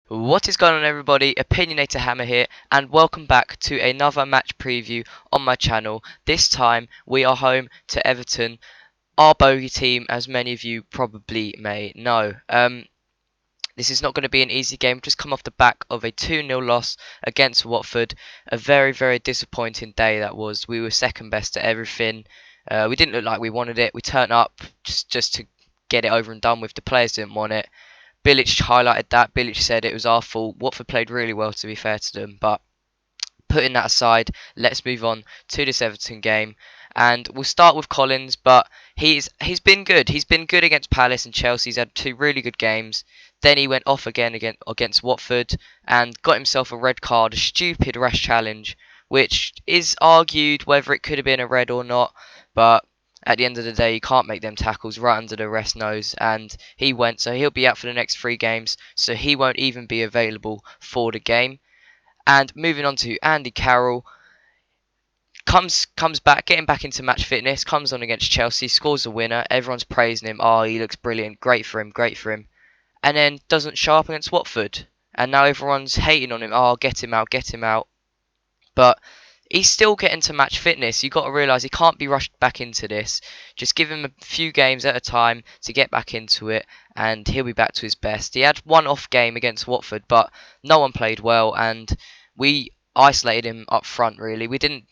What is going on, everybody? Opinionator Hammer here, and welcome back to another match preview on my channel. This time we are home to Everton, our bogey team, as many of you probably may know. This is not going to be an easy game. We've just come off the back of a 2-0 loss against Watford. A very, very disappointing day that was. We were second best at everything. We didn't look like we wanted it. We turned up just to get it over and done with. The players didn't want it. Bilic highlighted that. Bilic said it was our fault. Watford played really well, to be fair to them. But putting that aside, let's move on to this Everton game. And we'll start with Collins, but he's been good. He's been good against Palace and Chelsea. He's had two really good games. Then he went off again against Watford and got himself a red card, a stupid rash challenge, which is argued whether it could have been a red or not. But at the end of the day, you can't make them tackles right under the rest nose, and he went, so he'll be out for the next 3 games, so he won't even be available for the game. And moving on to Andy Carroll, comes back, getting back into match fitness, comes on against Chelsea, scores a winner. Everyone's praising him. Oh, he looks brilliant, great for him, great for him. And then doesn't show up against Watford, and now everyone's hating on him. Oh, get him out, get him out. But he's still getting to match fitness. You've got to realise he can't be rushed back into this. Just give him a few games at a time to get back into it, and he'll be back to his best. He had one off game against Watford, but no one played well, and we isolated him up front, really. We didn't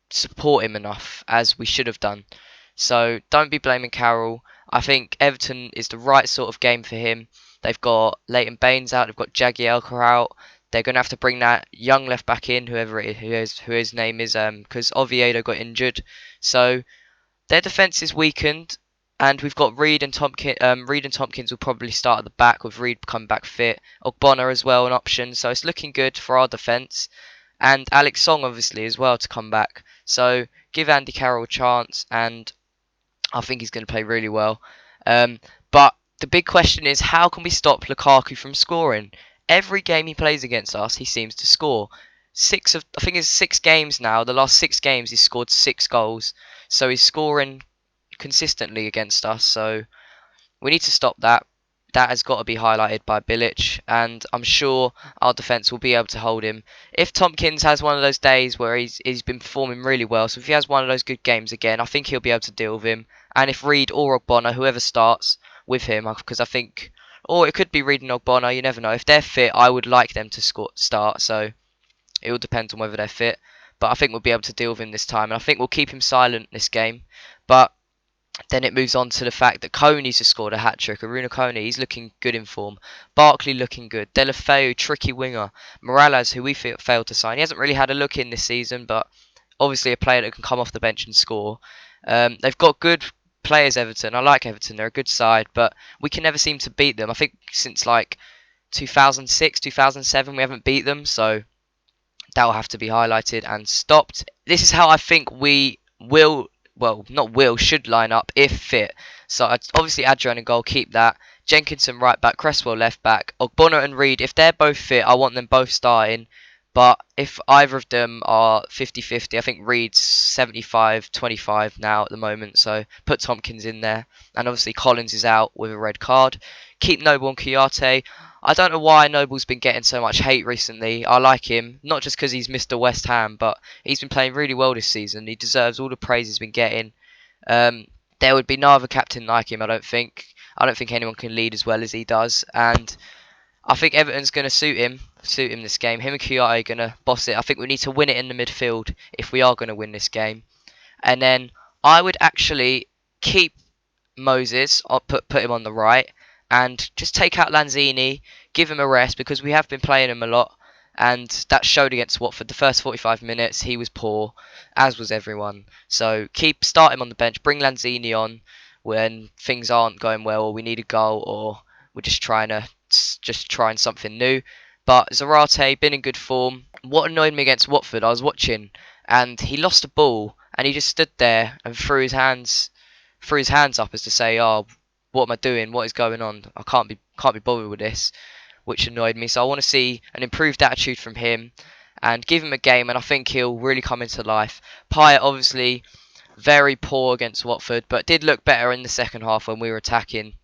support him enough as we should have done. So don't be blaming Carroll. I think Everton is the right sort of game for him. They've got Leighton Baines out. They've got Jagielka out. They're going to have to bring that young left back in, whoever it is, who his name is, because Oviedo got injured. So their defence is weakened, and we've got Reed and Tompkins. Reed and Tompkins will probably start at the back with Reed come back fit. Ogbonna as well, an option. So it's looking good for our defence, and Alex Song obviously as well to come back. So give Andy Carroll a chance, and I think he's going to play really well. But the big question is, how can we stop Lukaku from scoring? Every game he plays against us, he seems to score. I think it's 6 games now. The last 6 games, he's scored 6 goals. So he's scoring consistently against us. So we need to stop that. That has got to be highlighted by Bilic, and I'm sure our defence will be able to hold him. If Tompkins has one of those days where he's been performing really well, so if he has one of those good games again, I think he'll be able to deal with him. And if Reed or Ogbonna, whoever starts with him, because I think, or it could be Reed and Ogbonna, you never know. If they're fit, I would like them to start. So it will depend on whether they're fit. But I think we'll be able to deal with him this time, and I think we'll keep him silent this game. But then it moves on to the fact that Coney's just scored a hat-trick. Aruna Coney, he's looking good in form. Barkley looking good. Delafeu, tricky winger. Morales, who we failed to sign. He hasn't really had a look in this season, but obviously a player that can come off the bench and score. They've got good players, Everton. I like Everton. They're a good side, but we can never seem to beat them. I think since like 2006, 2007, we haven't beat them, so that will have to be highlighted and stopped. This is how I think we will, well, not will, should line up if fit. So obviously Adrian in goal, keep that. Jenkinson right back, Cresswell left back. Ogbonna and Reed, if they're both fit, I want them both starting. But if either of them are 50-50, I think Reed's 75-25 now at the moment. So put Tompkins in there. And obviously Collins is out with a red card. Keep Noble and Kouyaté. I don't know why Noble's been getting so much hate recently. I like him, not just because he's Mr. West Ham, but he's been playing really well this season. He deserves all the praise he's been getting. There would be no other captain like him, I don't think. I don't think anyone can lead as well as he does. And I think Everton's going to suit him this game. Him and Kouyaté are going to boss it. I think we need to win it in the midfield if we are going to win this game. And then I would actually keep Moses, or put him on the right, and just take out Lanzini, give him a rest because we have been playing him a lot, and that showed against Watford. The first 45 minutes he was poor, as was everyone. So start him on the bench, bring Lanzini on when things aren't going well or we need a goal or we're just trying something new. But Zarate been in good form. What annoyed me against Watford, I was watching and he lost the ball and he just stood there and threw his hands up as to say, "Oh, what am I doing? What is going on? I can't be bothered with this," which annoyed me. So I want to see an improved attitude from him and give him a game, and I think he'll really come into life. Pyatt obviously very poor against Watford, but did look better in the second half when we were attacking.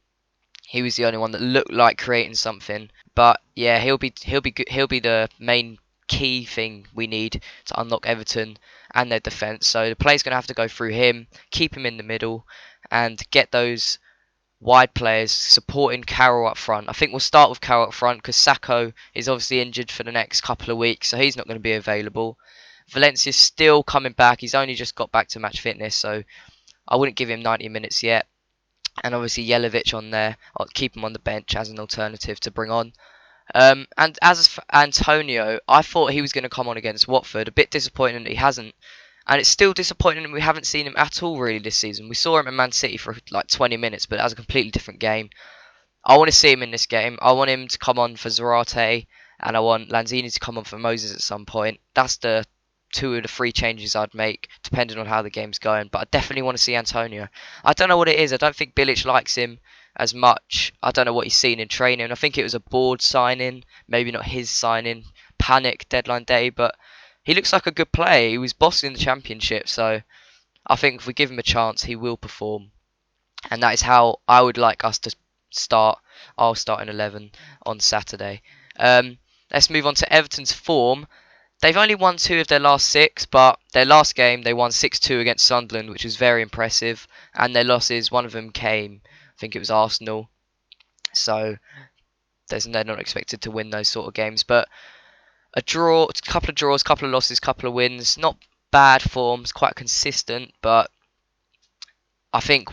He was the only one that looked like creating something. But yeah, he'll be good. He'll be the main key thing we need to unlock Everton and their defence. So the play's going to have to go through him, keep him in the middle, and get those wide players supporting Carroll up front. I think we'll start with Carroll up front because Sacco is obviously injured for the next couple of weeks, so he's not going to be available. Valencia's still coming back. He's only just got back to match fitness, so I wouldn't give him 90 minutes yet. And obviously Jelavic on there. I'll keep him on the bench as an alternative to bring on. And as for Antonio, I thought he was going to come on against Watford. A bit disappointing that he hasn't. And it's still disappointing that we haven't seen him at all really this season. We saw him at Man City for like 20 minutes, but that was a completely different game. I want to see him in this game. I want him to come on for Zarate, and I want Lanzini to come on for Moses at some point. That's the two of the three changes I'd make, depending on how the game's going. But I definitely want to see Antonio. I don't know what it is. I don't think Bilic likes him as much. I don't know what he's seen in training. I think it was a board signing, maybe not his signing. Panic deadline day, but he looks like a good player. He was bossing the championship, so I think if we give him a chance, he will perform. And that is how I would like us to start. I'll start in 11 on Saturday. Let's move on to Everton's form. They've only won 2 of their last 6, but their last game they won 6-2 against Sunderland, which was very impressive. And their losses, one of them came, I think it was Arsenal. So they're not expected to win those sort of games. But a draw, a couple of draws, couple of losses, couple of wins. Not bad forms, quite consistent. But I think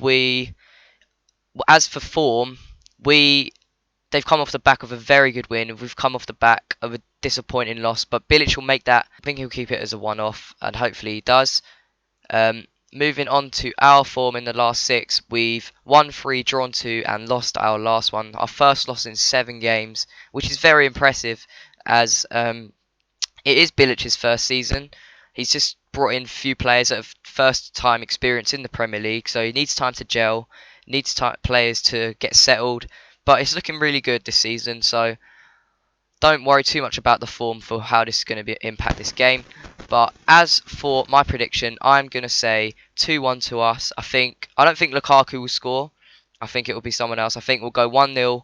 as for form, they've come off the back of a very good win. We've come off the back of a disappointing loss, but Bilic will make that. I think he'll keep it as a one-off, and hopefully he does. Moving on to our form in the last 6, we've won 3, drawn 2, and lost our last one. Our first loss in 7 games, which is very impressive, as it is Bilic's first season. He's just brought in few players that have first-time experience in the Premier League, so he needs time to gel, needs players to get settled. But it's looking really good this season, so don't worry too much about the form for how this is going to impact this game. But as for my prediction, I'm going to say 2-1 to us. I don't think Lukaku will score. I think it will be someone else. I think we'll go 1-0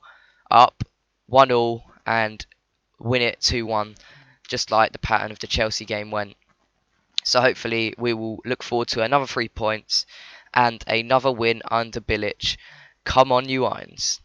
up, 1-0, and win it 2-1, just like the pattern of the Chelsea game went. So hopefully we will look forward to another 3 points and another win under Bilic. Come on, you Irons.